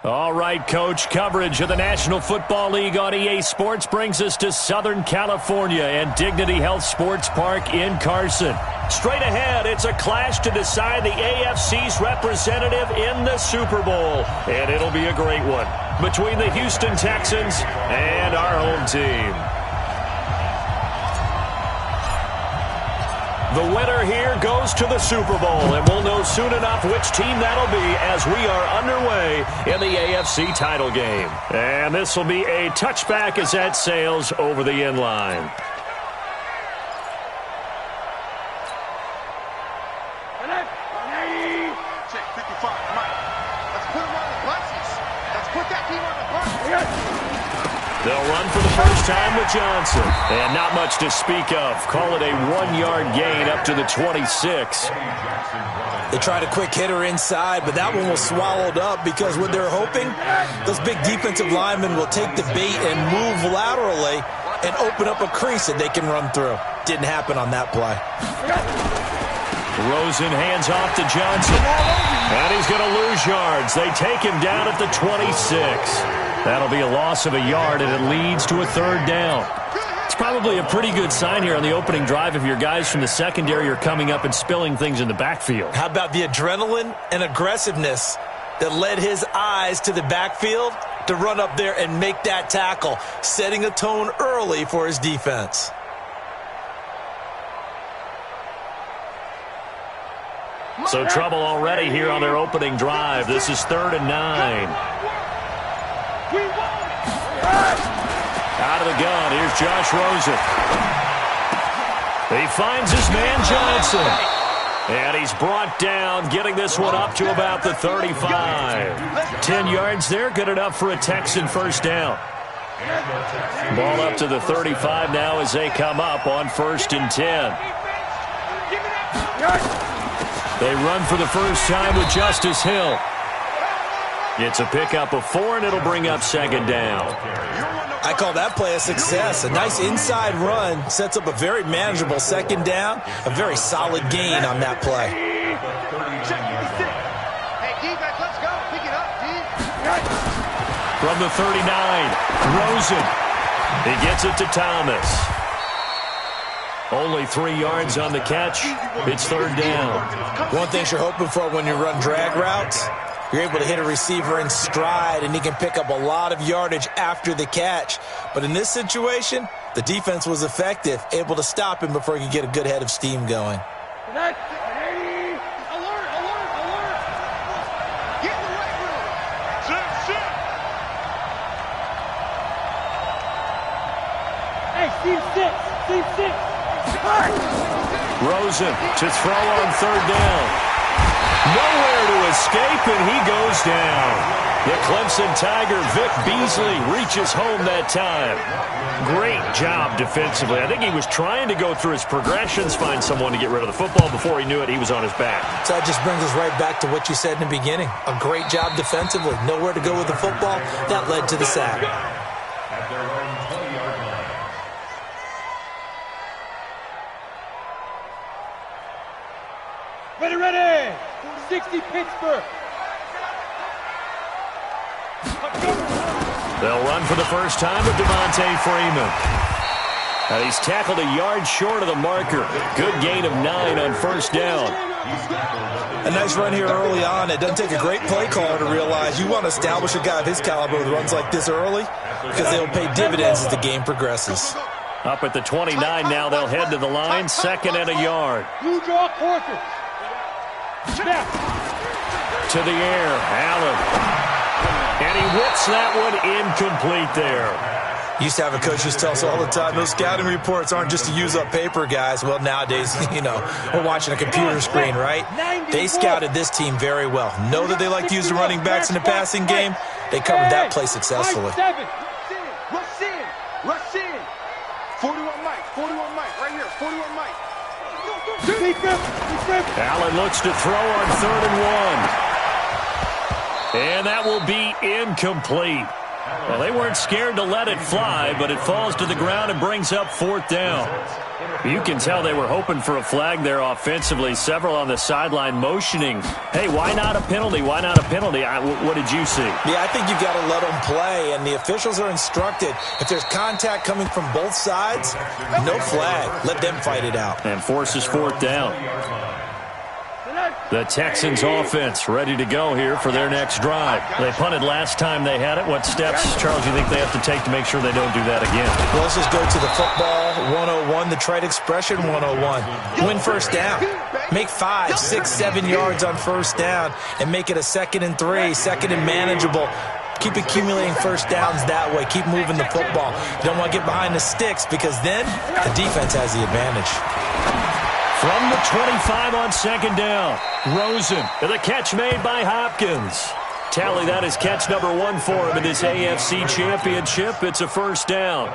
All right, Coach, coverage of the National Football League on EA Sports brings us to Southern California and Dignity Health Sports Park in Carson. Straight ahead, it's a clash to decide the AFC's representative in the Super Bowl, and it'll be a great one between the Houston Texans and our home team. The winner here goes to the Super Bowl, and we'll know soon enough which team that'll be as we are underway in the AFC title game. And this will be a touchback as that sails over the end line. Check 55, Mike. Let's put him on the buses. Let's put that team on the buses. They'll run for the first time with Johnson. And not much to speak of. Call it a 1-yard gain up to the 26. They tried a quick hitter inside, but that one was swallowed up because what they're hoping, those big defensive linemen will take the bait and move laterally and open up a crease that they can run through. Didn't happen on that play. Rosen hands off to Johnson. And he's going to lose yards. They take him down at the 26. That'll be a loss of a yard, and it leads to a third down. It's probably a pretty good sign here on the opening drive if your guys from the secondary are coming up and spilling things in the backfield. How about the adrenaline and aggressiveness that led his eyes to the backfield to run up there and make that tackle, setting a tone early for his defense. So trouble already here on their opening drive. This is 3rd and 9. Out of the gun, here's Josh Rosen. He finds his man Johnson. And he's brought down, getting this one up to about the 35. 10 yards there, good enough for a Texan first down. Ball up to the 35 now as they come up on 1st and 10. They run for the first time with Justice Hill. It's a pickup of 4, and it'll bring up 2nd down. I call that play a success. A nice inside run sets up a very manageable 2nd down. A very solid gain on that play. Hey, defense, let's go. Pick it up, D. From the 39, Rosen. He gets it to Thomas. Only 3 yards on the catch. It's 3rd down. One thing you're hoping for when you run drag routes, you're able to hit a receiver in stride, and he can pick up a lot of yardage after the catch. But in this situation, the defense was effective, able to stop him before he could get a good head of steam going. Alert, alert, alert. Get in the right room. Sit. Hey, Steve 6. Rosen to throw on 3rd down. Nowhere to escape, and he goes down. The Clemson Tiger, Vic Beasley, reaches home that time. Great job defensively. I think he was trying to go through his progressions, find someone to get rid of the football. Before he knew it, he was on his back. So that just brings us right back to what you said in the beginning. A great job defensively. Nowhere to go with the football. That led to the sack. Ready. 60 Pittsburgh. They'll run for the first time with Devontae Freeman. He's tackled a yard short of the marker. Good gain of 9 on 1st down. A nice run here early on. It doesn't take a great play caller to realize you want to establish a guy of his caliber with runs like this early because they'll pay dividends as the game progresses. Up at the 29 now, they'll head to the line. 2nd and a yard. Blue draw quarter. Snap. To the air, Allen. And he whips that one incomplete there. Used to have a coach who tell us all the time, those scouting reports aren't just to use up paper, guys. Well, nowadays, we're watching a computer screen, right? They scouted this team very well. Know that they like to use the running backs in the passing game. They covered that play successfully. Rush in. 41 Mike, right here, 41 Mike. Allen looks to throw on 3rd and 1. And that will be incomplete. Well, they weren't scared to let it fly, but it falls to the ground and brings up 4th down. You can tell they were hoping for a flag there offensively. Several on the sideline motioning, hey, why not a penalty? Why not a penalty? What did you see? Yeah, I think you've got to let them play, and the officials are instructed. If there's contact coming from both sides, no flag. Let them fight it out. And forces 4th down. The Texans offense ready to go here for their next drive. They punted last time they had it. What steps, Charles, do you think they have to take to make sure they don't do that again? Well, let's just go to the football 101, the trade expression 101. Win first down. Make 5, 6, 7 yards on first down and make it a 2nd and 3, 2nd and manageable. Keep accumulating first downs that way. Keep moving the football. You don't want to get behind the sticks because then the defense has the advantage. From the 25 on 2nd down, Rosen. The catch made by Hopkins. Tally, that is catch number 1 for him in this AFC Championship. It's a first down.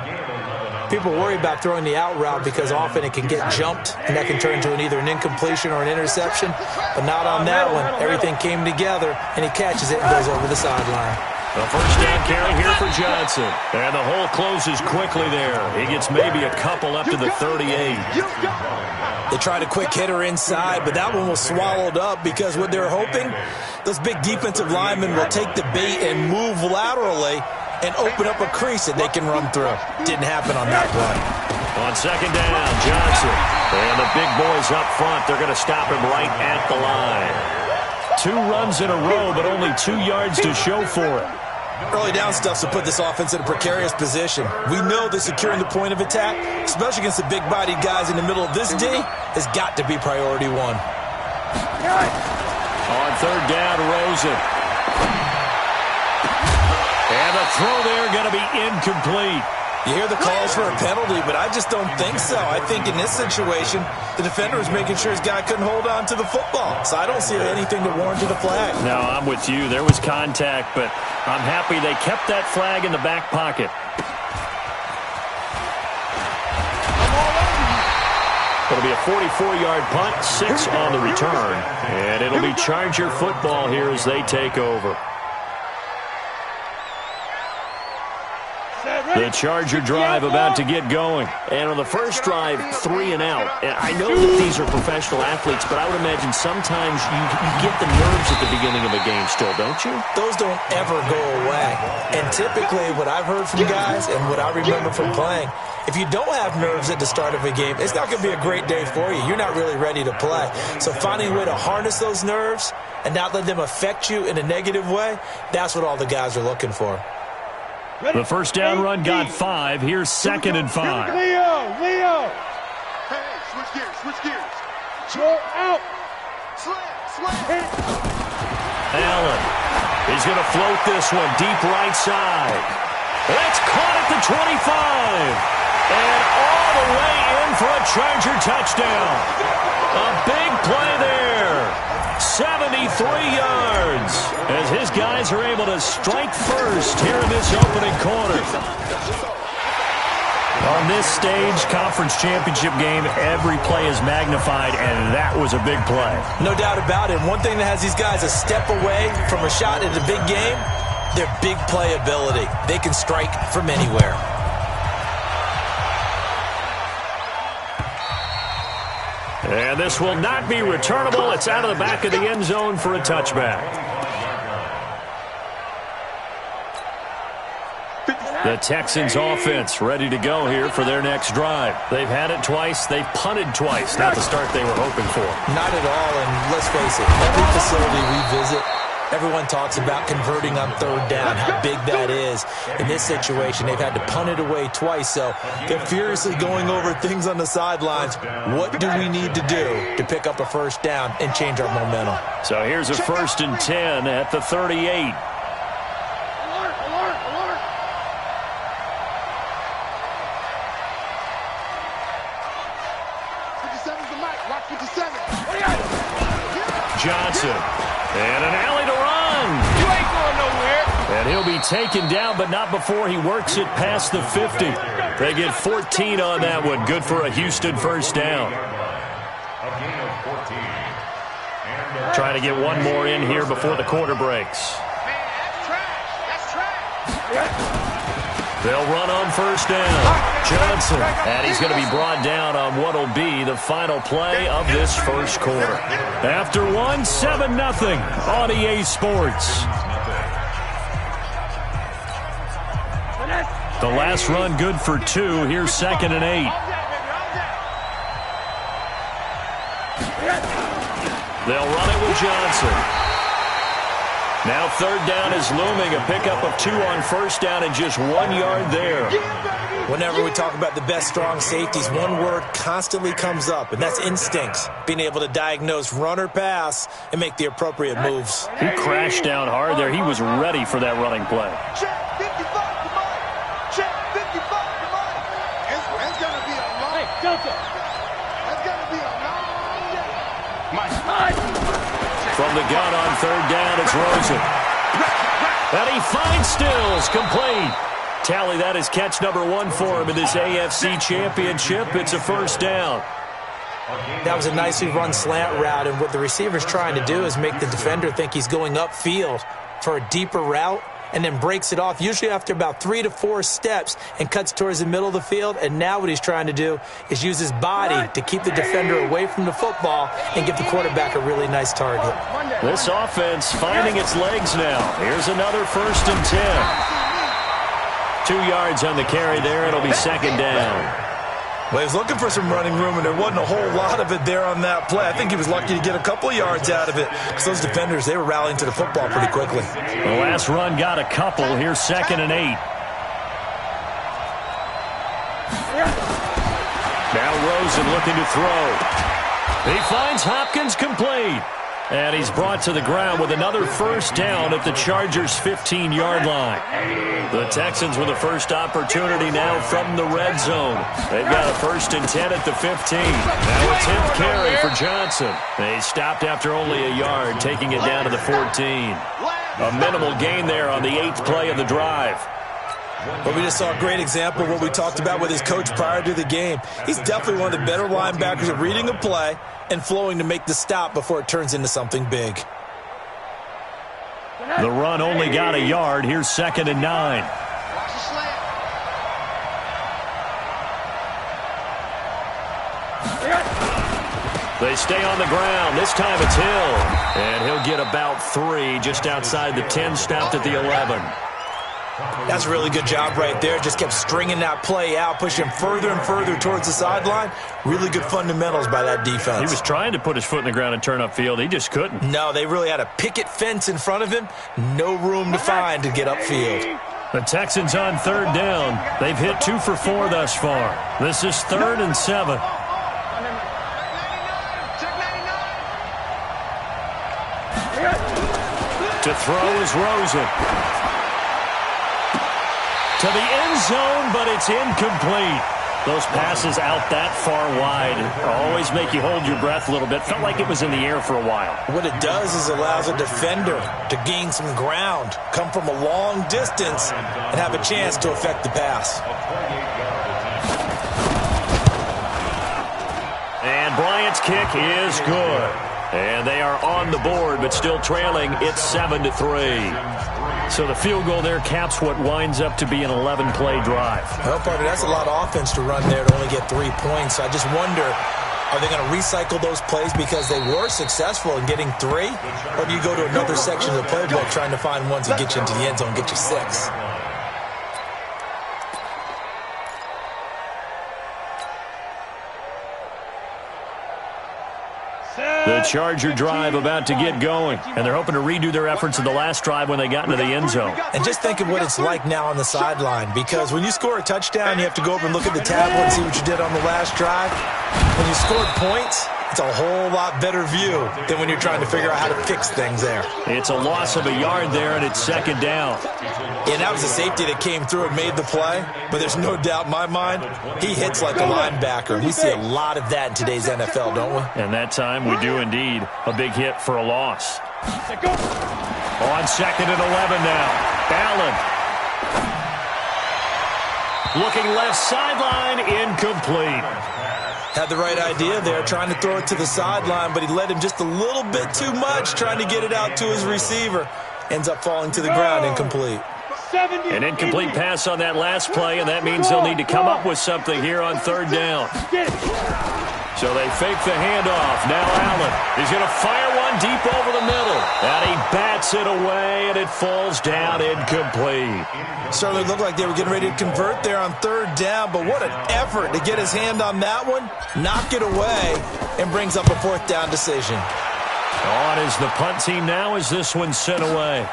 People worry about throwing the out route because often it can get jumped, and that can turn into either an incompletion or an interception. But not on that one. Everything came together, and he catches it and goes over the sideline. A first down carry here for Johnson. And the hole closes quickly there. He gets maybe a couple up to the 38. They tried a quick hitter inside, but that one was swallowed up because what they're hoping, those big defensive linemen will take the bait and move laterally and open up a crease that they can run through. Didn't happen on that play. On 2nd down, Johnson. And the big boys up front, they're going to stop him right at the line. 2 runs in a row, but only 2 yards to show for it. Early down stuff to put this offense in a precarious position. We know that securing the point of attack, especially against the big-bodied guys in the middle of this D, has got to be priority 1. On 3rd down, Rosen. And the throw there going to be incomplete. You hear the calls for a penalty, but I just don't think so. I think in this situation, the defender was making sure his guy couldn't hold on to the football. So I don't see anything to warrant a flag. No, I'm with you. There was contact, but I'm happy they kept that flag in the back pocket. It'll be a 44-yard punt, 6 on the return. And it'll be Charger football here as they take over. The Charger drive about to get going. And on the first drive, 3 and out. And I know that these are professional athletes, but I would imagine sometimes you get the nerves at the beginning of a game still, don't you? Those don't ever go away. And typically what I've heard from guys and what I remember from playing, if you don't have nerves at the start of a game, it's not going to be a great day for you. You're not really ready to play. So finding a way to harness those nerves and not let them affect you in a negative way, that's what all the guys are looking for. The first down run got 5. Here's 2nd and 5. Leo! Hey, switch gears. Go out! Slam! Allen. He's going to float this one deep right side. That's caught at the 25. And all the way in for a Charger touchdown. A big play there. 73 yards as his guys are able to strike first here in this opening quarter. On this stage, conference championship game, every play is magnified, and that was a big play. No doubt about it. One thing that has these guys a step away from a shot at a big game, their big play ability. They can strike from anywhere. And this will not be returnable. It's out of the back of the end zone for a touchback. The Texans offense ready to go here for their next drive. They've had it twice. They've punted twice. Not the start they were hoping for. Not at all, and let's face it, every facility we visit, everyone talks about converting on 3rd down, how big that is. In this situation, they've had to punt it away twice, so they're furiously going over things on the sidelines. What do we need to do to pick up a first down and change our momentum? So here's a 1st and 10 at the 38. Johnson, and an alley to run. You ain't going nowhere. And he'll be taken down, but not before he works it past the 50. They get 14 on that one. Good for a Houston first down. Trying to get one more in here before the quarter breaks. Man, that's trash. They'll run on first down. Johnson. And he's going to be brought down on what will be the final play of this first quarter. After one, 7-0 on EA Sports. The last run good for 2. Here's 2nd and 8. They'll run it with Johnson. Now 3rd down is looming. A pickup of 2 on first down and just 1 yard there. Whenever we talk about the best strong safeties, one word constantly comes up, and that's instincts. Being able to diagnose run or pass and make the appropriate moves. He crashed down hard there. He was ready for that running play. Check 55, come on. Check 55, come on. It's going to be a long day. It's going to be a long day. Mike. From the gun on 3rd down, it's Rosen. And he finds Stills, complete. Tally, that is catch number 1 for him in this AFC Championship. It's a first down. That was a nicely run slant route, and what the receiver's trying to do is make the defender think he's going upfield for a deeper route, and then breaks it off, usually after about 3 to 4 steps, and cuts towards the middle of the field. And now what he's trying to do is use his body to keep the defender away from the football and give the quarterback a really nice target. This offense finding its legs now. Here's another 1st and 10. 2 yards on the carry there. It'll be 2nd down. Well, he was looking for some running room, and there wasn't a whole lot of it there on that play. I think he was lucky to get a couple of yards out of it, because those defenders, they were rallying to the football pretty quickly. The last run got a couple. Here's 2nd and 8. Now Rosen looking to throw. He finds Hopkins complete. And he's brought to the ground with another first down at the Chargers' 15-yard line. The Texans with a first opportunity now from the red zone. They've got a 1st and 10 at the 15. Now a 10th carry for Johnson. They stopped after only a yard, taking it down to the 14. A minimal gain there on the 8th play of the drive. But we just saw a great example of what we talked about with his coach prior to the game. He's definitely one of the better linebackers at reading a play and flowing to make the stop before it turns into something big. The run only got a yard. Here's 2nd and 9. They stay on the ground. This time it's Hill. And he'll get about 3 just outside the 10, stopped at the 11. That's a really good job right there. Just kept stringing that play out, pushing him further and further towards the sideline. Really good fundamentals by that defense. He was trying to put his foot in the ground and turn upfield. He just couldn't. No, they really had a picket fence in front of him. No room to find to get upfield. The Texans on 3rd down. They've hit 2 for 4 thus far. This is 3rd and 7. To throw is Rosen. To the end zone, but it's incomplete. Those passes out that far wide always make you hold your breath a little bit. Felt like it was in the air for a while. What it does is allows a defender to gain some ground, come from a long distance, and have a chance to affect the pass. And Bryant's kick is good. And they are on the board, but still trailing. It's 7-3. So the field goal there caps what winds up to be an 11-play drive. Well, partner, that's a lot of offense to run there to only get 3 points. So I just wonder, are they going to recycle those plays because they were successful in getting 3? Or do you go to another section of the playbook trying to find ones that get you into the end zone, get you 6? The Charger drive about to get going, and they're hoping to redo their efforts in the last drive when they got into the end zone. And just think of what it's like now on the sideline, because when you score a touchdown, you have to go over and look at the tablet and see what you did on the last drive. When you scored points, it's a whole lot better view than when you're trying to figure out how to fix things there. It's a loss of a yard there, and it's 2nd down. Yeah, that was a safety that came through and made the play, but there's no doubt in my mind, he hits like a linebacker. We see a lot of that in today's NFL, don't we? And that time we do indeed. A big hit for a loss. On 2nd and 11 now. Allen. Looking left sideline, incomplete. Had the right idea there, trying to throw it to the sideline, but he led him just a little bit too much, trying to get it out to his receiver. Ends up falling to the ground, incomplete. An incomplete pass on that last play, and that means they'll need to come up with something here on third down. So they fake the handoff. Now Allen. He's going to fire one deep over the middle. And he bats it away, and it falls down incomplete. Certainly looked like they were getting ready to convert there on third down, but what an effort to get his hand on that one, knock it away, and brings up a fourth down decision. On is the punt team now as this one's sent away.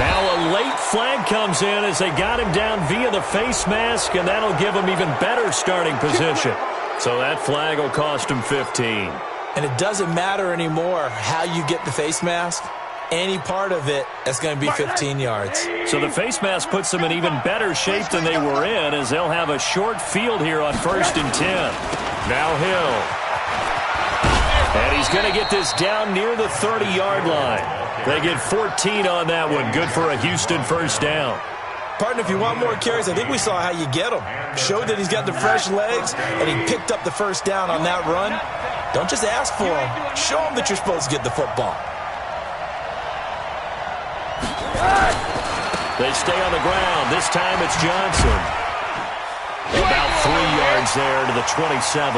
Now a late flag comes in as they got him down via the face mask, and that'll give him even better starting position. So that flag will cost him 15. And it doesn't matter anymore how you get the face mask. Any part of it is going to be 15 yards. So the face mask puts them in even better shape than they were in, as they'll have a short field here on 1st and 10. Now Hill. And he's going to get this down near the 30-yard line. They get 14 on that one. Good for a Houston first down. Partner, if you want more carries, I think we saw how you get them. Showed that he's got the fresh legs, and he picked up the first down on that run. Don't just ask for them. Show them that you're supposed to get the football. They stay on the ground. This time it's Johnson. About 3 yards there to the 27.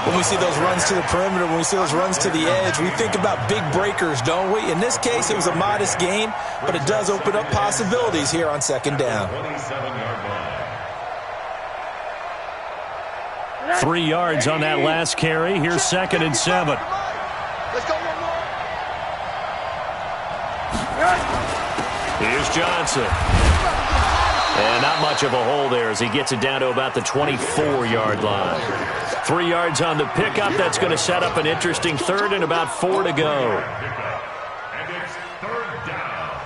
When we see those runs to the perimeter, when we see those runs to the edge, we think about big breakers, don't we? In this case, it was a modest gain, but it does open up possibilities here on second down. 3 yards on that last carry. Here's 2nd and 7. Let's go one more. Here's Johnson. And not much of a hole there as he gets it down to about the 24-yard line. 3 yards on the pickup. That's going to set up an interesting third and about 4 to go. And it's third down.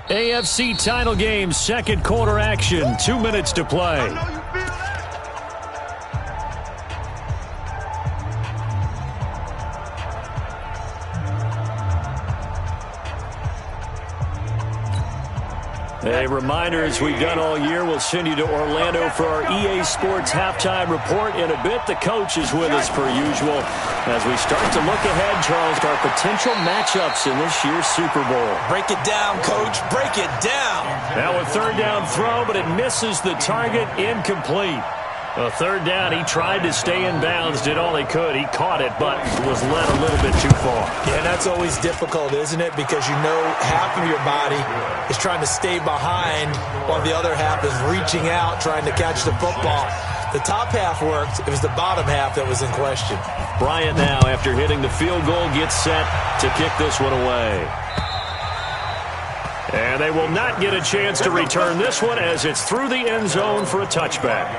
AFC title game, second quarter action. 2 minutes to play. A reminder, as we've done all year, we'll send you to Orlando for our EA Sports halftime report. In a bit, the coach is with us per usual as we start to look ahead, Charles, to our potential matchups in this year's Super Bowl. Break it down, Coach. Break it down. Now a third down throw, but it misses the target, incomplete. A third down, he tried to stay in bounds, did all he could. He caught it, but was led a little bit too far. Yeah, that's always difficult, isn't it? Because you know half of your body is trying to stay behind while the other half is reaching out, trying to catch the football. The top half worked. It was the bottom half that was in question. Bryant now, after hitting the field goal, gets set to kick this one away. And they will not get a chance to return this one as it's through the end zone for a touchback.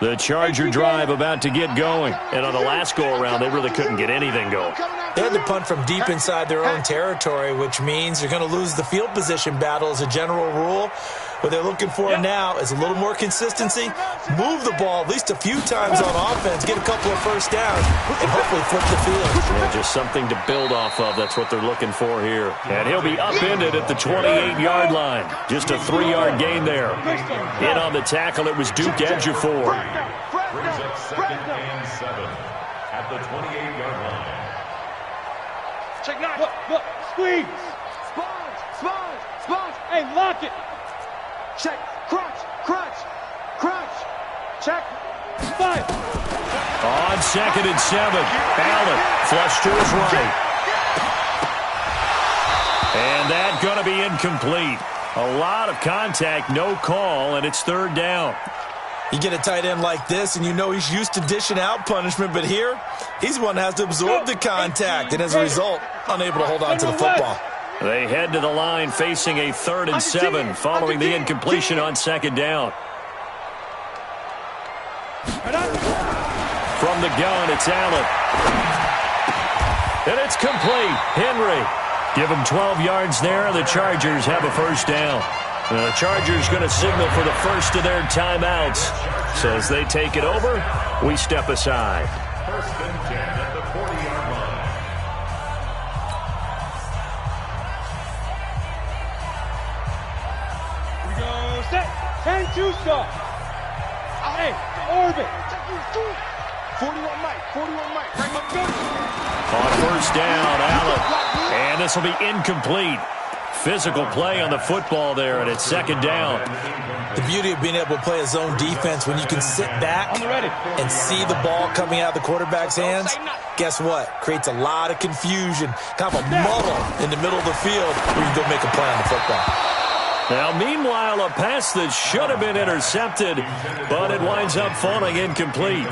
The Charger drive about to get going. And on the last go-around, they really couldn't get anything going. They had to punt from deep inside their own territory, which means they're going to lose the field position battle as a general rule. What they're looking for now is a little more consistency, move the ball at least a few times on offense, get a couple of first downs, and hopefully flip the field. Yeah, just something to build off of. That's what they're looking for here. And he'll be upended at the 28-yard line. Just a 3-yard gain there. In on the tackle, it was Duke Ejiofor. Brings up 2nd and 7 at the 28-yard line. Check nine. Look, squeeze. Sponge. Hey, lock it. Check. Crunch. Check. 5. On 2nd and 7. Allen flush to his right. And that going to be incomplete. A lot of contact, no call, and it's third down. You get a tight end like this, and you know he's used to dishing out punishment, but here, he's the one that has to absorb the contact, and as a result, unable to hold on to the football. They head to the line facing a 3rd and 7 following the incompletion on 2nd down. From the gun, it's Allen. And it's complete. Henry. Give him 12 yards there, and the Chargers have a first down. The Chargers going to signal for the first of their timeouts. So as they take it over, we step aside. 1st and 10 at the 40-yard line. Push off. Hey, orbit. 41 Mike. 41 Mike. Right, let's go. On first down, Allen. And this will be incomplete. Physical play on the football there, and it's second down. The beauty of being able to play a zone defense when you can sit back and see the ball coming out of the quarterback's hands, guess what? Creates a lot of confusion, kind of a muddle in the middle of the field where you can go make a play on the football. Now, meanwhile, a pass that should have been intercepted, but it winds up falling incomplete.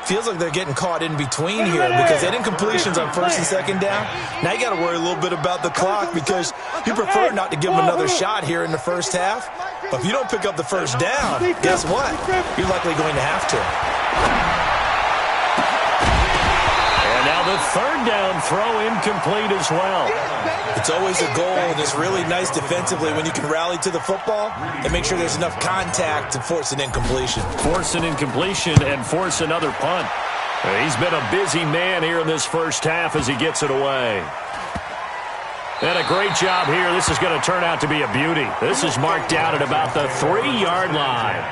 Feels like they're getting caught in between here because that incompletion's on first and second down. Now you got to worry a little bit about the clock because you prefer not to give them another shot here in the first half. But if you don't pick up the first down, guess what? You're likely going to have to. And now the third down throw incomplete as well. It's always a goal, and it's really nice defensively when you can rally to the football and make sure there's enough contact to force an incompletion. Force an incompletion and force another punt. He's been a busy man here in this first half as he gets it away. And a great job here. This is going to turn out to be a beauty. This is marked out at about the 3-yard line.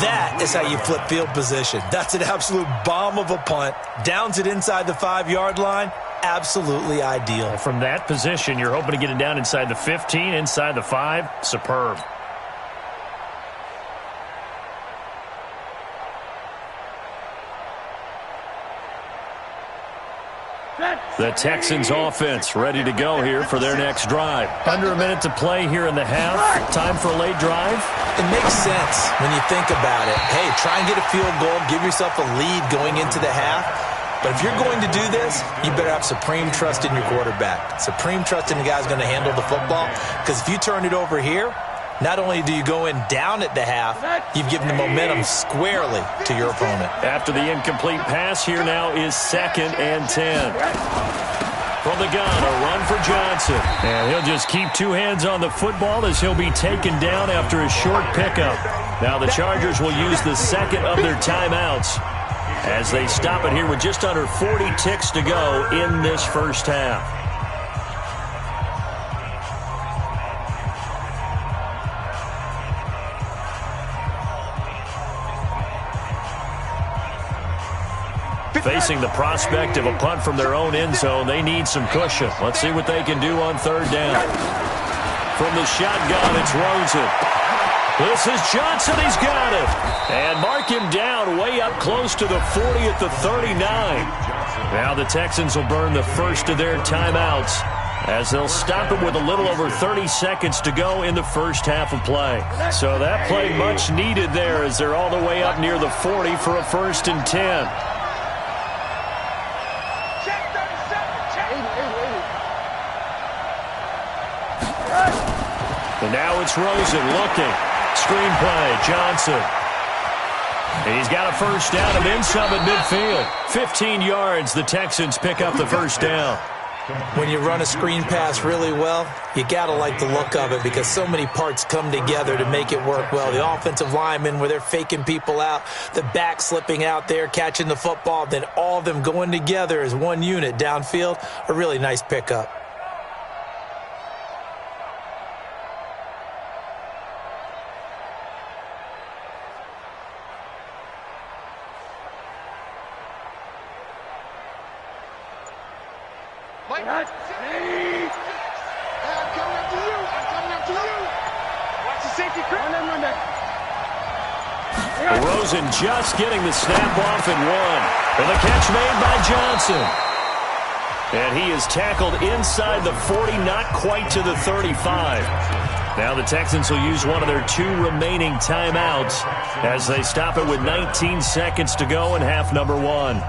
That is how you flip field position. That's an absolute bomb of a punt. Downs it inside the 5-yard line. Absolutely ideal. From that position, you're hoping to get it down inside the 15, inside the 5. Superb. The Texans offense ready to go here for their next drive. Under a minute to play here in the half. Time for a late drive. It makes sense when you think about it. Hey, try and get a field goal. Give yourself a lead going into the half. But if you're going to do this, you better have supreme trust in your quarterback. Supreme trust in the guy's going to handle the football. Because if you turn it over here, not only do you go in down at the half, you've given the momentum squarely to your opponent. After the incomplete pass, here now is 2nd and 10. From the gun, a run for Johnson. And he'll just keep 2 hands on the football as he'll be taken down after a short pickup. Now the Chargers will use the second of their timeouts as they stop it here with just under 40 ticks to go in this first half. Facing the prospect of a punt from their own end zone, they need some cushion. Let's see what they can do on 3rd down. From the shotgun, it's Rosen. This is Johnson. He's got it. And mark him down way up close to the 40 at the 39. Now the Texans will burn the first of their timeouts as they'll stop it with a little over 30 seconds to go in the first half of play. So that play much needed there as they're all the way up near the 40 for a 1st and 10. And now it's Rosen looking. Screen play, Johnson. He's got a first down and then some at midfield. 15 yards, the Texans pick up the first down. When you run a screen pass really well, you got to like the look of it because so many parts come together to make it work well. The offensive linemen where they're faking people out, the back slipping out there, catching the football, then all of them going together as one unit downfield. A really nice pickup. I'm coming after you. I'm coming after you. Watch the safety crew. Run that. Rosen just getting the snap off and one. And the catch made by Johnson. And he is tackled inside the 40, not quite to the 35. Now the Texans will use one of their 2 remaining timeouts as they stop it with 19 seconds to go in half number 1.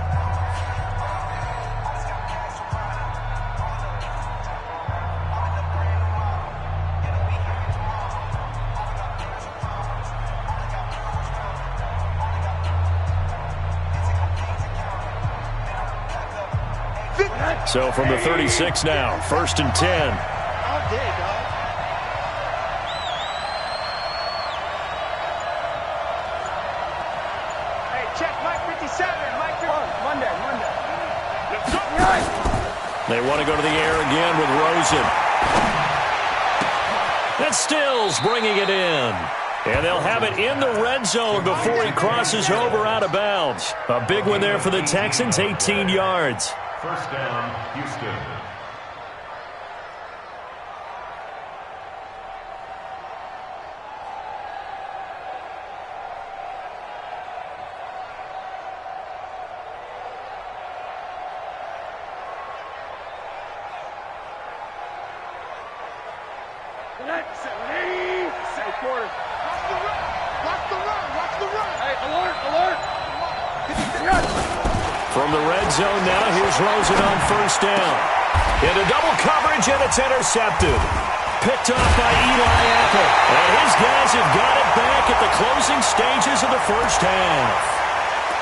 So from the 36 now, 1st and 10. All day, dog. Hey, check Mike 57. Mike 51. Monday. Let's go. They want to go to the air again with Rosen. That's Stills bringing it in. And they'll have it in the red zone before he crosses over out of bounds. A big one there for the Texans, 18 yards. First down, Houston. From the red zone now, here's Rosen on first down. Into double coverage, and it's intercepted. Picked off by Eli Apple. And his guys have got it back at the closing stages of the first half.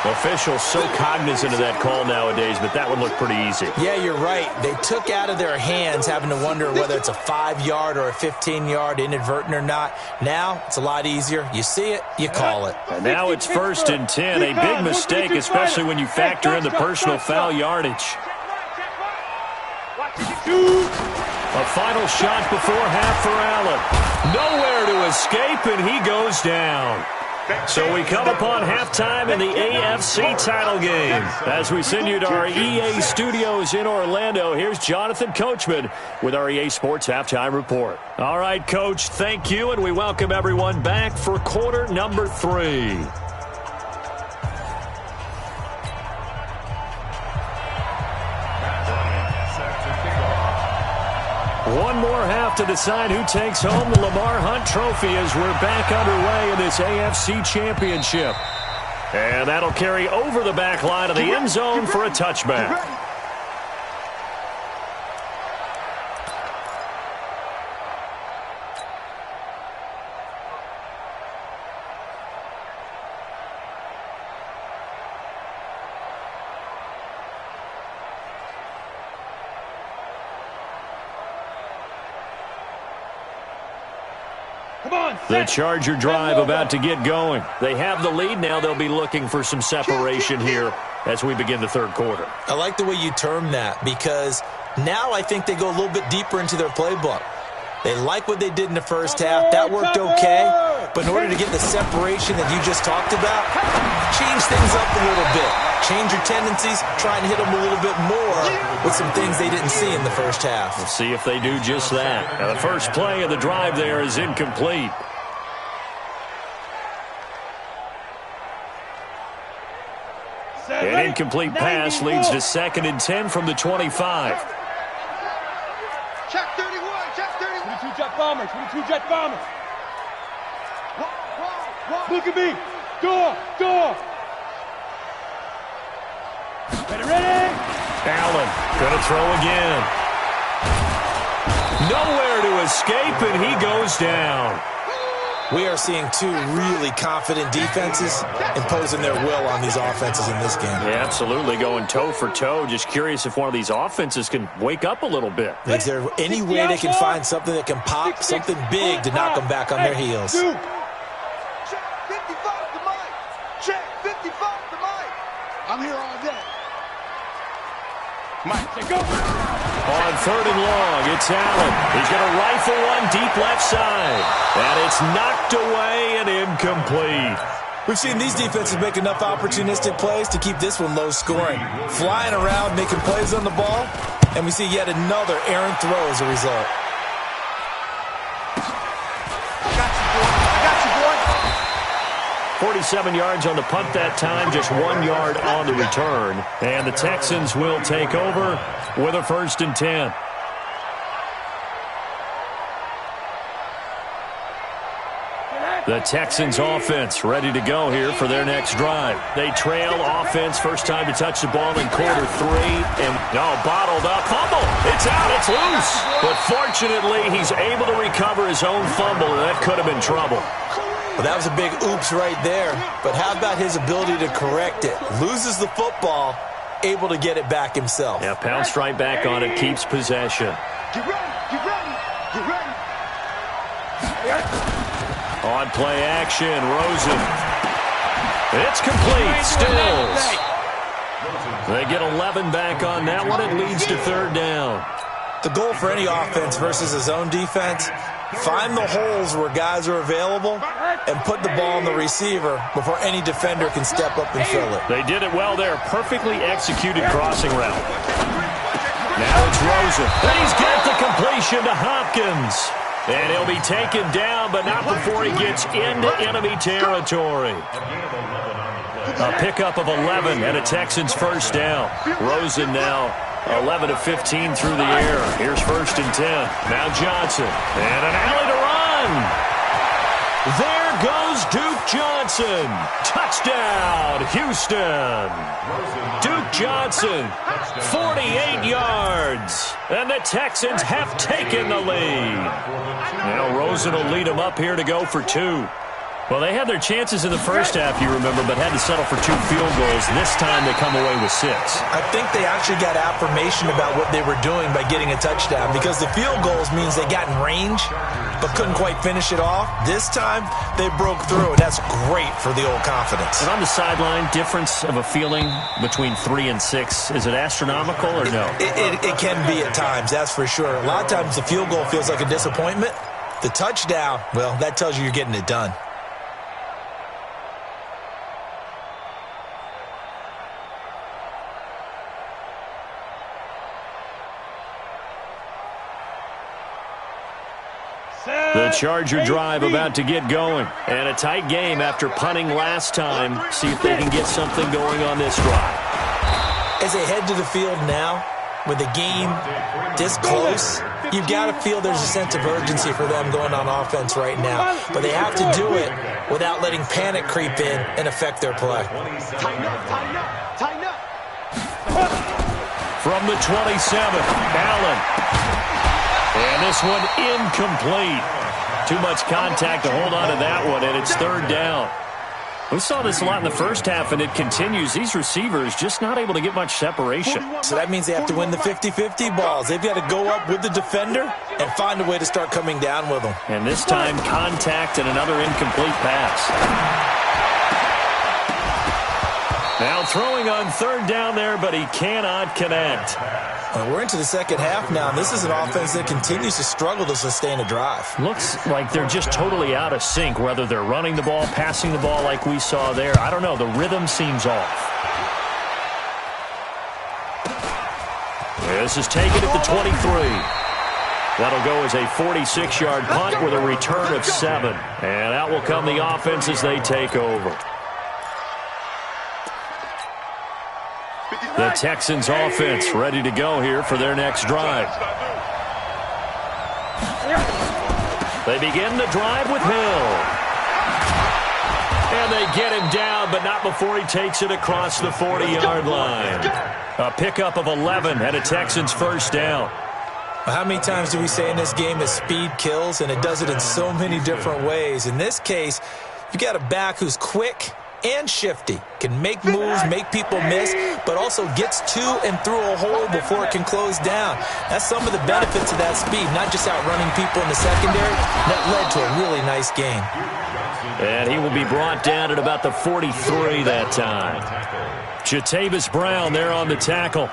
Officials so cognizant of that call nowadays, but that one looked pretty easy. Yeah, you're right. They took out of their hands having to wonder whether it's a 5-yard or a 15-yard, inadvertent or not. Now, it's a lot easier. You see it, you call it. And now it's 1st and 10. A big mistake, especially when you factor in the personal foul yardage. A final shot before half for Allen. Nowhere to escape, and he goes down. So we come upon halftime in the AFC title game. As we send you to our EA studios in Orlando, here's Jonathan Coachman with our EA Sports Halftime Report. All right, Coach, thank you, and we welcome everyone back for quarter number 3. One more half to decide who takes home the Lamar Hunt Trophy as we're back underway in this AFC Championship. And that'll carry over the back line of the end zone for a touchback. The Charger drive about to get going. They have the lead now. They'll be looking for some separation here as we begin the third quarter. I like the way you term that because now I think they go a little bit deeper into their playbook. They like what they did in the first half. That worked okay. But in order to get the separation that you just talked about, change things up a little bit. Change your tendencies, try and hit them a little bit more with some things they didn't see in the first half. We'll see if they do just that. Now, the first play of the drive there is incomplete. An incomplete pass leads to 2nd and 10 from the 25. Check 31, check 31. 22 jet bombers, 22 jet bombers. Look at me. Door. Ready? Allen gonna throw again. Nowhere to escape, and he goes down. We are seeing two really confident defenses imposing their will on these offenses in this game. Yeah, absolutely, going toe for toe. Just curious if one of these offenses can wake up a little bit. Is there any way they can find something that can pop, something big to knock them back on their heels? Check 55 to Mike. Check 55 to Mike. I'm here all day. Mike, say go. On 3rd and long, it's Allen. He's going to rifle one deep left side. And it's knocked away and incomplete. We've seen these defenses make enough opportunistic plays to keep this one low scoring. Flying around, making plays on the ball, and we see yet another errant throw as a result. I got you, boy. 47 yards on the punt that time, just 1 yard on the return. And the Texans will take over with a 1st and 10. The Texans offense ready to go here for their next drive. They trail offense, first time to touch the ball in quarter 3. And bottled up. Fumble. It's out. It's loose. But fortunately, he's able to recover his own fumble, and that could have been trouble. Well, that was a big oops right there. But how about his ability to correct it? Loses the football, able to get it back himself. Yeah, pounced right back on it, keeps possession. Get ready, get ready, get ready. On play action, Rosen. It's complete. Stills. They get 11 back on that one. It leads to 3rd down. The goal for any offense versus his own defense Find the holes where guys are available and put the ball on the receiver before any defender can step up and fill it. They did it well there. Perfectly executed crossing route. Now it's Rosen. And he's got the completion to Hopkins. And he'll be taken down, but not before he gets into enemy territory. A pickup of 11 and a Texans first down. Rosen now 11 of 15 through the air. Here's 1st and 10. Now Johnson. And an alley to run. There goes Duke Johnson. Touchdown, Houston. Duke Johnson, 48 yards. And the Texans have taken the lead. Now Rosen will lead them up here to go for 2. Well, they had their chances in the first half, you remember, but had to settle for 2 field goals. This time they come away with 6. I think they actually got affirmation about what they were doing by getting a touchdown, because the field goals means they got in range but couldn't quite finish it off. This time they broke through, and that's great for the old confidence. And on the sideline, difference of a feeling between 3 and 6, is it astronomical or no? It can be at times, that's for sure. A lot of times the field goal feels like a disappointment. The touchdown, well, that tells you you're getting it done. The Charger drive about to get going. And a tight game after punting last time. See if they can get something going on this drive. As they head to the field now, with the game this close, you've got to feel there's a sense of urgency for them going on offense right now. But they have to do it without letting panic creep in and affect their play. Tighten up, tighten up, tighten up. From the 27, Allen. And this one incomplete. Too much contact to hold on to that one, and it's 3rd down. We saw this a lot in the first half, and it continues. These receivers just not able to get much separation. So that means they have to win the 50-50 balls. They've got to go up with the defender and find a way to start coming down with them. And this time, contact and another incomplete pass. Now throwing on 3rd down there, but he cannot connect. We're into the second half now. This is an offense that continues to struggle to sustain a drive. Looks like they're just totally out of sync, whether they're running the ball, passing the ball like we saw there. I don't know. The rhythm seems off. This is taken at the 23. That'll go as a 46-yard punt with a return of 7. And out will come the offense as they take over. The Texans offense ready to go here for their next drive. They begin the drive with Hill. And they get him down, but not before he takes it across the 40-yard line. A pickup of 11 and a Texans first down. How many times do we say in this game that speed kills, and it does it in so many different ways? In this case, you got a back who's quick and shifty, can make moves, make people miss, but also gets to and through a hole before it can close down. That's some of the benefits of that speed, not just outrunning people in the secondary. That led to a really nice game. And he will be brought down at about the 43 that time. Jatavis Brown there on the tackle.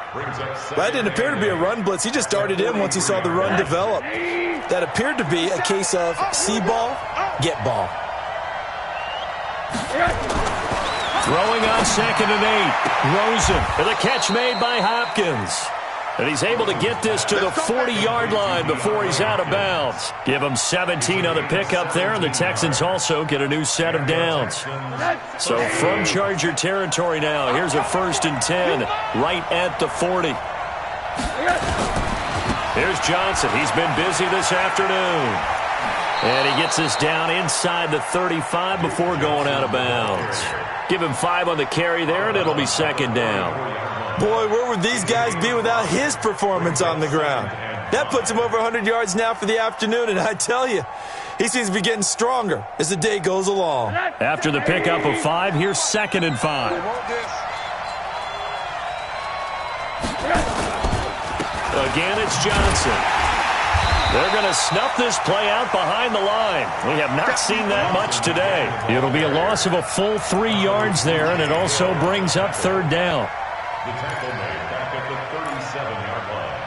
That didn't appear to be a run blitz. He just darted in once he saw the run develop. That appeared to be a case of see ball, get ball. Throwing on 2nd and 8. Rosen with a catch made by Hopkins. And he's able to get this to the 40-yard line before he's out of bounds. Give him 17 on the pickup there, and the Texans also get a new set of downs. So from Charger territory now, here's a 1st and 10 right at the 40. Here's Johnson. He's been busy this afternoon. And he gets this down inside the 35 before going out of bounds. Give him 5 on the carry there, and it'll be 2nd down. Boy, where would these guys be without his performance on the ground? That puts him over 100 yards now for the afternoon, and I tell you, he seems to be getting stronger as the day goes along. After the pickup of 5, here's 2nd and 5. Again, it's Johnson. They're going to snuff this play out behind the line. We have not seen that much today. It'll be a loss of a full 3 yards there, and it also brings up 3rd down. The tackle made back at the 37-yard line.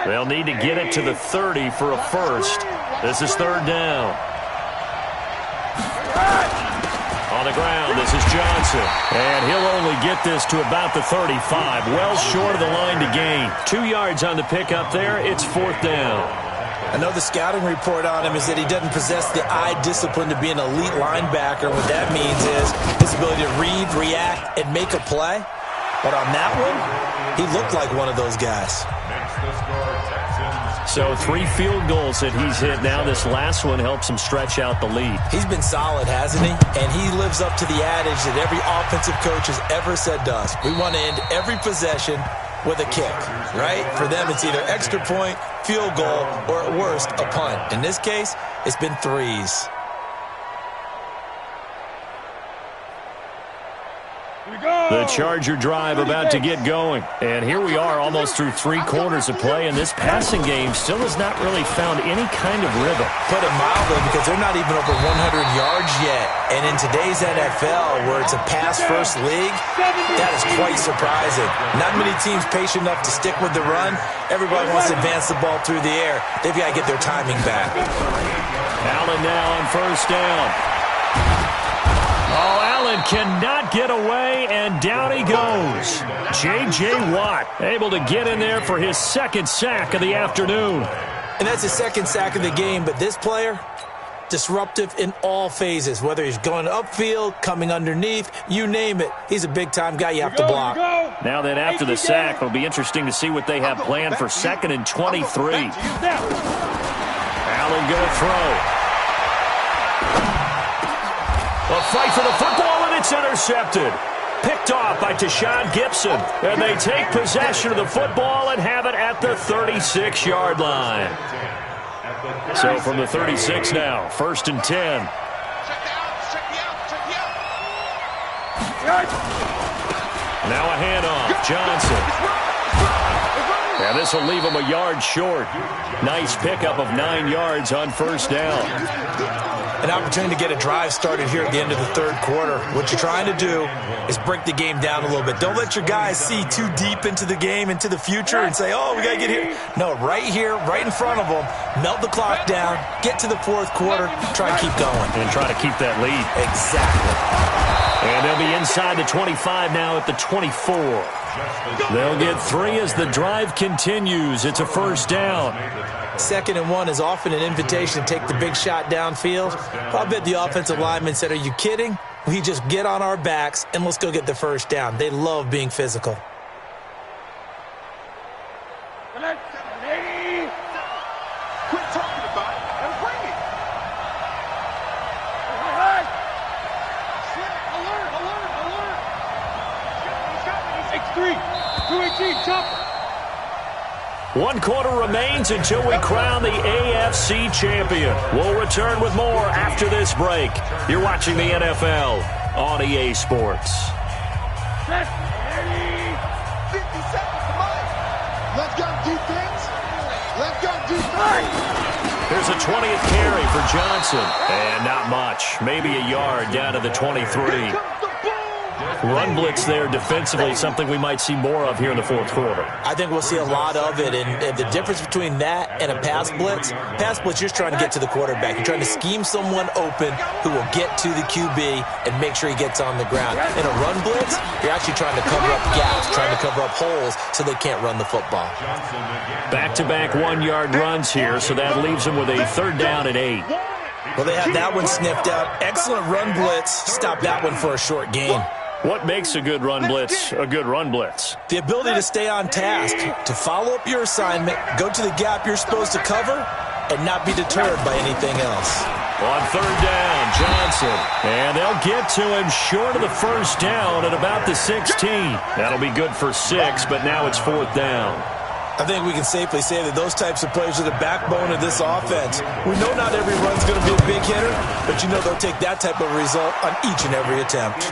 They'll need to get it to the 30 for a first. This is third down. On the ground, this is Johnson. And he'll only get this to about the 35, well short of the line to gain. 2 yards on the pickup there. It's fourth down. I know the scouting report on him is that he doesn't possess the eye discipline to be an elite linebacker. What that means is his ability to read, react, and make a play. But on that one, he looked like one of those guys. So 3 field goals that he's hit now. This last one helps him stretch out the lead. He's been solid, hasn't he? And he lives up to the adage that every offensive coach has ever said to us. We want to end every possession with a kick, right? For them, it's either extra point, field goal, or at worst, a punt. In this case, it's been 3s. The Charger drive about to get going. And here we are almost through 3 quarters of play, and this passing game still has not really found any kind of rhythm. Put it mildly, because they're not even over 100 yards yet. And in today's NFL, where it's a pass-first league, that is quite surprising. Not many teams patient enough to stick with the run. Everybody wants to advance the ball through the air. They've got to get their timing back. Allen now on first down. Oh, Allen cannot get away, and down he goes. J.J. Watt able to get in there for his second sack of the afternoon. And that's his second sack of the game, but this player, disruptive in all phases, whether he's going upfield, coming underneath, you name it. He's a big-time guy you have to block. Now then, after the sack, it'll be interesting to see what they have planned for 2nd and 23. Allen going to throw. A fight for the football, and it's intercepted. Picked off by Tashawn Gibson. And they take possession of the football and have it at the 36-yard line. So from the 36 now, 1st and 10. Now a handoff. Johnson. And this will leave him a yard short. Nice pickup of 9 yards on first down. An opportunity to get a drive started here at the end of the 3rd quarter. What you're trying to do is break the game down a little bit. Don't let your guys see too deep into the game, into the future, and say, oh, we got to get here. No, right here, right in front of them, melt the clock down, get to the 4th quarter, try and keep going. And try to keep that lead. Exactly. And they'll be inside the 25 now at the 24. They'll get 3 as the drive continues. It's a first down. 2nd and 1 is often an invitation to take the big shot downfield. I bet the offensive lineman said, are you kidding? We just get on our backs and let's go get the first down. They love being physical. Quit talking about it and bring it. Alert. 218, chopper. 1 quarter remains until we crown the AFC champion. We'll return with more after this break. You're watching the NFL on EA Sports. 50 seconds to Mike. Let's go do things. Let's go do things. Here's a 20th carry for Johnson. And not much. Maybe a yard down to the 23. Run blitz there defensively, something we might see more of here in the 4th quarter. I think we'll see a lot of it, and the difference between that and a pass blitz, you're just trying to get to the quarterback. You're trying to scheme someone open who will get to the QB and make sure he gets on the ground. In a run blitz, you're actually trying to cover up gaps, trying to cover up holes so they can't run the football. Back-to-back 1-yard runs here, so that leaves them with a 3rd down and 8. Well, they have that one sniffed out. Excellent run blitz. Stop that one for a short gain. What makes a good run blitz a good run blitz? The ability to stay on task, to follow up your assignment, go to the gap you're supposed to cover, and not be deterred by anything else. On 3rd down, Johnson. And they'll get to him short of the first down at about the 16. That'll be good for 6, but now it's 4th down. I think we can safely say that those types of plays are the backbone of this offense. We know not every run's going to be a big hitter, but you know they'll take that type of result on each and every attempt.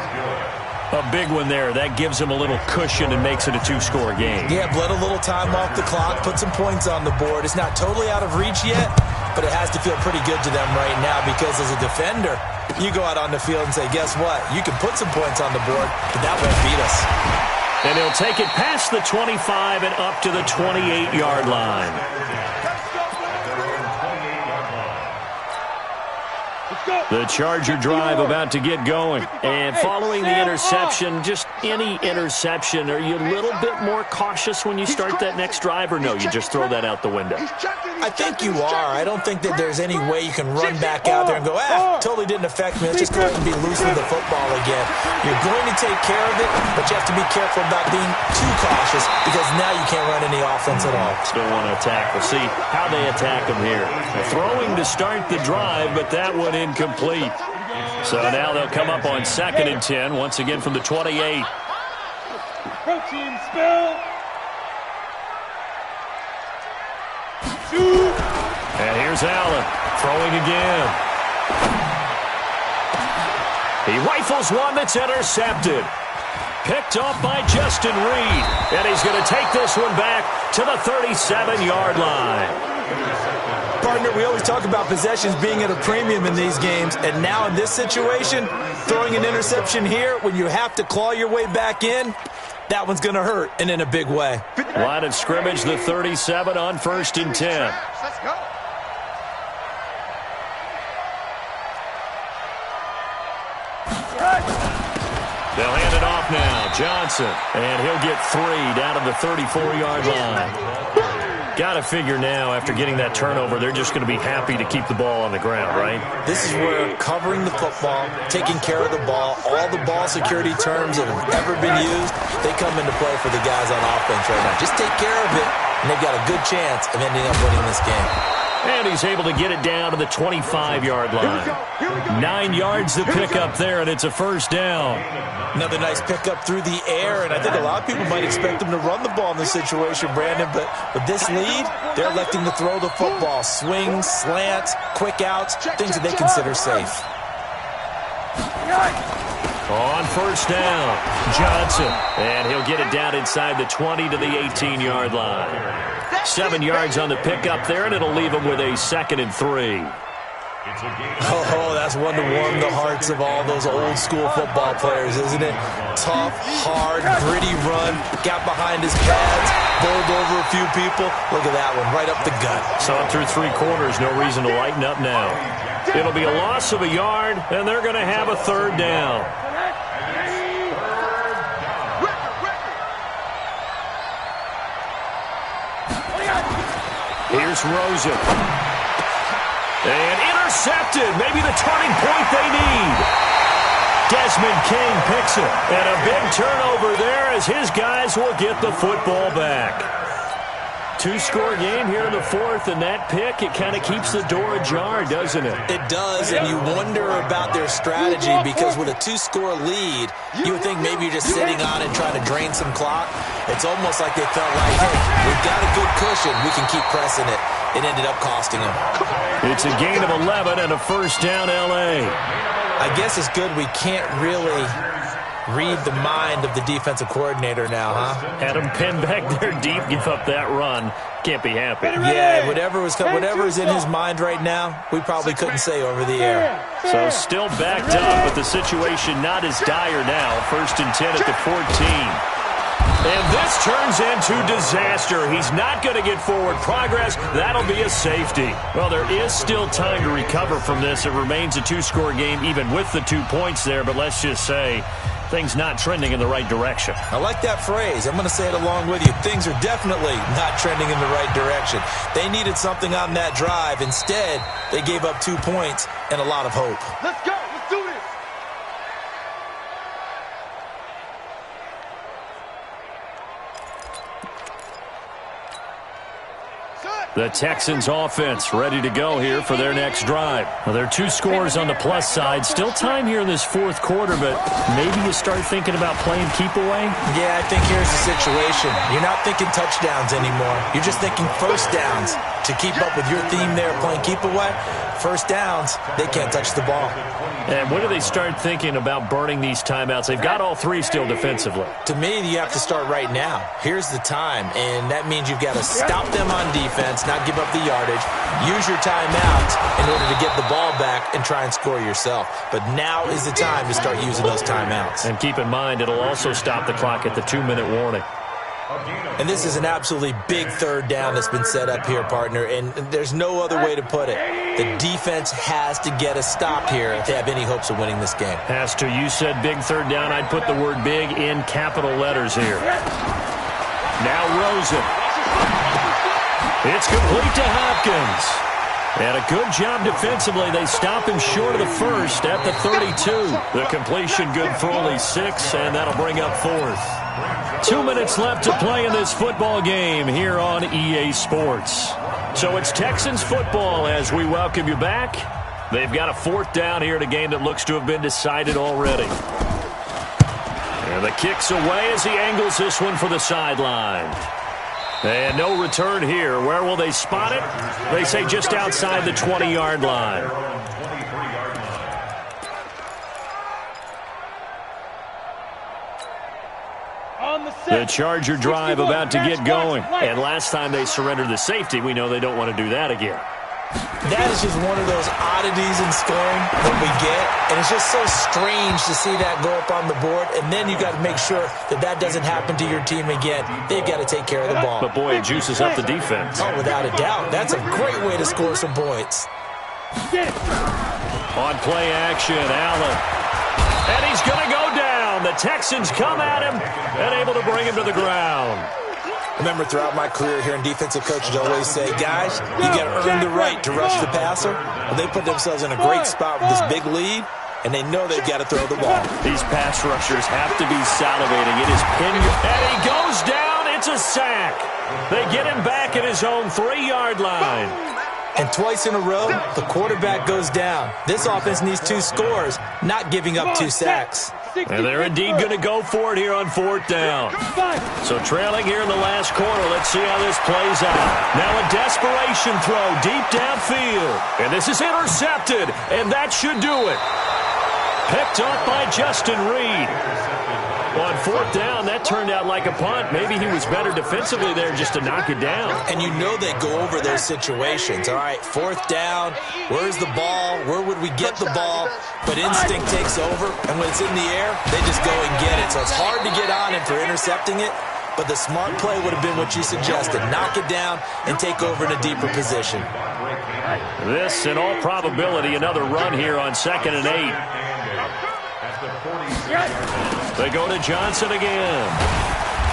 A big one there. That gives him a little cushion and makes it a 2-score game. Yeah, bled a little time off the clock, put some points on the board. It's not totally out of reach yet, but it has to feel pretty good to them right now because as a defender, you go out on the field and say, guess what? You can put some points on the board, but that won't beat us. And he'll take it past the 25 and up to the 28-yard line. The Charger drive about to get going. And following the interception, just any interception, are you a little bit more cautious when you start that next drive, or no, you just throw that out the window? I think you are. I don't think that there's any way you can run back out there and go, totally didn't affect me. Let's just go ahead and be loose with the football again. You're going to take care of it, but you have to be careful about being too cautious because now you can't run any offense at all. Still want to attack. We'll see how they attack them here. Throwing to start the drive, but that one incomplete. So now they'll come up on 2nd and 10, once again from the 28. Protein spill. Shoot. And here's Allen throwing again. He rifles one that's intercepted. Picked off by Justin Reed. And he's going to take this one back to the 37-yard line. Partner, we always talk about possessions being at a premium in these games, and now in this situation, throwing an interception here when you have to claw your way back in, that one's going to hurt, and in a big way. Line of scrimmage, the 37 on 1st and 10. Let's go. They'll hand it off now. Johnson, and he'll get 3 down to the 34-yard line. Got to figure now, after getting that turnover, they're just going to be happy to keep the ball on the ground, right? This is where covering the football, taking care of the ball, all the ball security terms that have ever been used, they come into play for the guys on offense right now. Just take care of it, and they've got a good chance of ending up winning this game. And he's able to get it down to the 25-yard line. 9 yards to pick up there, and it's a first down. Another nice pickup through the air, and I think a lot of people might expect them to run the ball in this situation, Brandon, but with this lead, they're electing to throw the football. Swings, slants, quick outs, things that they consider safe. On first down, Johnson, and he'll get it down inside the 20 to the 18-yard line. 7 yards on the pickup there, and it'll leave him with a 2nd and 3. Oh, that's one to warm the hearts of all those old-school football players, isn't it? Tough, hard, gritty run, got behind his pads, bowled over a few people. Look at that one, right up the gut. Saw it through 3 quarters, no reason to lighten up now. It'll be a loss of a yard, and they're going to have a 3rd down. Here's Rosen. And intercepted. Maybe the turning point they need. Desmond King picks it. And a big turnover there as his guys will get the football back. 2-score game here in the 4th, and that pick, it kind of keeps the door ajar, doesn't it? It does, and you wonder about their strategy because with a 2-score lead, you would think maybe you're just sitting on it trying to drain some clock. It's almost like they felt like, hey, we've got a good cushion. We can keep pressing it. It ended up costing them. It's a gain of 11 and a first down, L.A. I guess it's good we can't really read the mind of the defensive coordinator now, huh? Had him pinned back there deep, give up that run. Can't be happy. Yeah, whatever is in his mind right now, we probably couldn't say over the air. So still backed up, but the situation not as dire now. 1st and 10 at the 14. And this turns into disaster. He's not going to get forward progress. That'll be a safety. Well, there is still time to recover from this. It remains a 2-score game, even with the 2 points there. But let's just say things not trending in the right direction. I like that phrase. I'm going to say it along with you. Things are definitely not trending in the right direction. They needed something on that drive. Instead, they gave up 2 points and a lot of hope. Let's go. Let's do this. The Texans offense ready to go here for their next drive. Well, there are 2 scores on the plus side. Still time here in this 4th quarter, but maybe you start thinking about playing keep away? Yeah, I think here's the situation. You're not thinking touchdowns anymore. You're just thinking first downs. To keep up with your theme there, playing keep away, first downs, they can't touch the ball. And when do they start thinking about burning these timeouts? They've got all three still defensively. To me, you have to start right now. Here's the time, and that means you've got to stop them on defense, not give up the yardage, use your timeouts in order to get the ball back and try and score yourself. But now is the time to start using those timeouts. And keep in mind, it'll also stop the clock at the 2-minute warning. And this is an absolutely big third down that's been set up here, partner, and there's no other way to put it. The defense has to get a stop here if they have any hopes of winning this game. Has to. You said big third down. I'd put the word big in capital letters here. Now Rosen. It's complete to Hopkins. And a good job defensively. They stop him short of the first at the 32. The completion good for only 6, and that'll bring up 4th. 2 minutes left to play in this football game here on EA Sports. So it's Texans football as we welcome you back. They've got a 4th down here in a game that looks to have been decided already. And the kick's away as he angles this one for the sideline. And no return here. Where will they spot it? They say just outside the 20-yard line. The Charger drive about to get going. And last time they surrendered the safety, we know they don't want to do that again. That is just one of those oddities in scoring that we get. And it's just so strange to see that go up on the board. And then you got to make sure that that doesn't happen to your team again. They've got to take care of the ball. But, boy, it juices up the defense. Oh, without a doubt. That's a great way to score some points. On play action, Allen. And he's going to go down. The Texans come at him and able to bring him to the ground. Remember, throughout my career here in defensive coaches always say, guys, you got to earn the right to rush the passer. Well, they put themselves in a great spot with this big lead, and they know they've got to throw the ball. These pass rushers have to be salivating. It is pinned, and he goes down. It's a sack. They get him back at his own 3-yard line. And twice in a row, the quarterback goes down. This offense needs 2 scores, not giving up 2 sacks. And they're indeed going to go for it here on 4th down. So trailing here in the last quarter. Let's see how this plays out. Now a desperation throw deep downfield. And this is intercepted. And that should do it. Picked up by Justin Reed. On 4th down, that turned out like a punt. Maybe he was better defensively there just to knock it down. And you know they go over those situations. All right, 4th down, where's the ball? Where would we get the ball? But instinct takes over, and when it's in the air, they just go and get it. So it's hard to get on him for intercepting it, but the smart play would have been what you suggested. Knock it down and take over in a deeper position. This, in all probability, another run here on 2nd and 8. They go to Johnson again.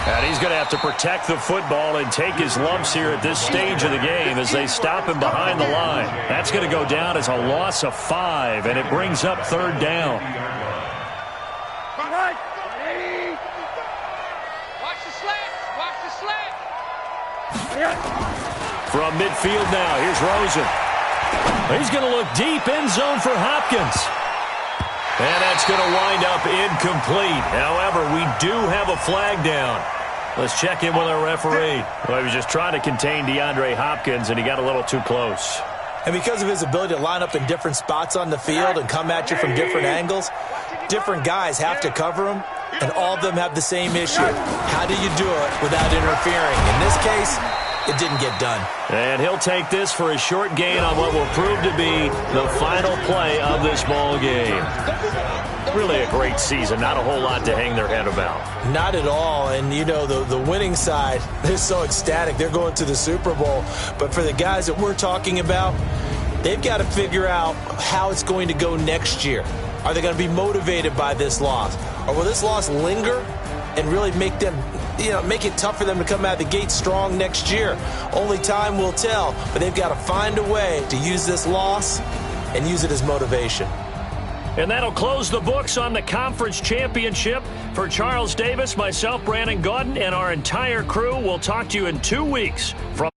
And he's going to have to protect the football and take his lumps here at this stage of the game as they stop him behind the line. That's going to go down as a loss of 5, and it brings up 3rd down. Watch the slant. Watch the slant. From midfield now, here's Rosen. He's going to look deep, end zone for Hopkins. And that's going to wind up incomplete. However, we do have a flag down. Let's check in with our referee. Well, he was just trying to contain DeAndre Hopkins, and he got a little too close. And because of his ability to line up in different spots on the field and come at you from different angles, different guys have to cover him, and all of them have the same issue. How do you do it without interfering? In this case, it didn't get done. And he'll take this for a short gain on what will prove to be the final play of this ball game. Really a great season. Not a whole lot to hang their head about. Not at all. And, you know, the winning side, they're so ecstatic. They're going to the Super Bowl. But for the guys that we're talking about, they've got to figure out how it's going to go next year. Are they going to be motivated by this loss? Or will this loss linger and really make them, make it tough for them to come out of the gate strong next year? Only time will tell. But they've got to find a way to use this loss and use it as motivation. And that'll close the books on the conference championship. For Charles Davis, myself, Brandon Gaudin, and our entire crew, we'll talk to you in 2 weeks from